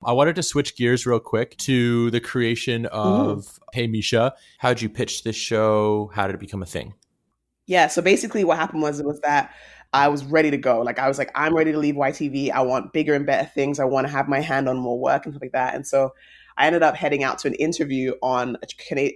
I wanted to switch gears real quick to the creation Mhm. of Hey Meisha. How'd you pitch this show? How did it become a thing? Yeah, so basically what happened was that I was ready to go. Like I was like, I'm ready to leave YTV. I want bigger and better things. I want to have my hand on more work and stuff like that. And so I ended up heading out to an interview on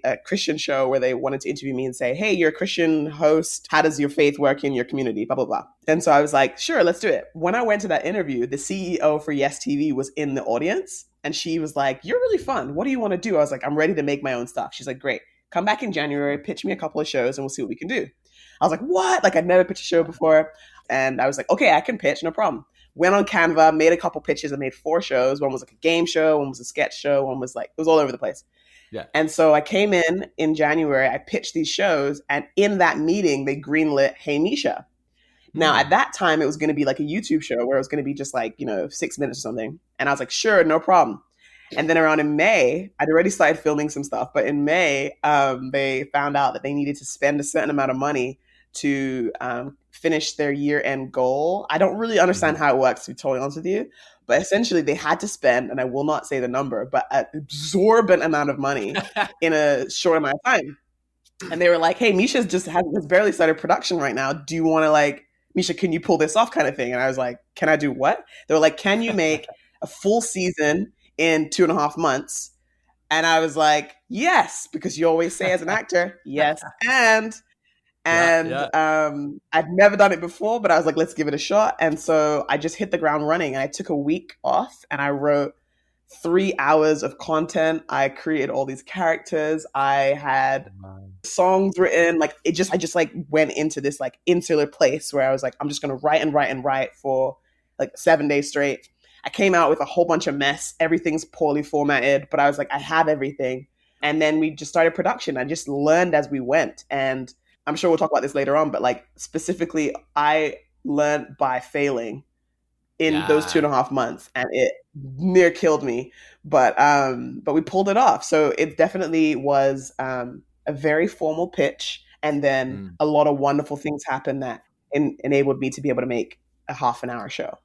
a Christian show where they wanted to interview me and say, hey, you're a Christian host. How does your faith work in your community? Blah, blah, blah. And so I was like, sure, let's do it. When I went to that interview, the CEO for Yes TV was in the audience. And she was like, you're really fun. What do you want to do? I was like, I'm ready to make my own stuff. She's like, great. Come back in January, pitch me a couple of shows, and we'll see what we can do. I was like, what? Like I'd never pitched a show before. And I was like, okay, I can pitch, no problem. Went on Canva, made a couple pitches, and made 4 shows. One was like a game show, one was a sketch show, one was like, it was all over the place. Yeah. And so I came in January, I pitched these shows, and in that meeting, they greenlit Hey Meisha. Now, at that time, it was going to be like a YouTube show where it was going to be just like, 6 minutes or something. And I was like, sure, no problem. And then around in May, I'd already started filming some stuff. But in May, they found out that they needed to spend a certain amount of money to finish their year-end goal. I don't really understand how it works, to be totally honest with you. But essentially, they had to spend, and I will not say the number, but an exorbitant amount of money in a short amount of time. And they were like, hey, Misha's just has barely started production right now. Do you want to like, Meisha, can you pull this off kind of thing? And I was like, can I do what? They were like, can you make a full season in 2.5 months? And I was like, yes, because you always say as an actor, yes, and Yeah, yeah. I'd never done it before, but I was like, let's give it a shot. And so I just hit the ground running. And I took a week off and I wrote 3 hours of content. I created all these characters. I had songs written. Like I just like went into this like insular place where I was like, I'm just gonna write and write and write for like 7 days straight. I came out with a whole bunch of mess. Everything's poorly formatted, but I was like, I have everything. And then we just started production. I just learned as we went. And I'm sure we'll talk about this later on, but like specifically, I learned by failing in those two Yeah. and a half months, and it near killed me. But we pulled it off. So it definitely was a very formal pitch, and then Mm. a lot of wonderful things happened that enabled me to be able to make a half an hour show.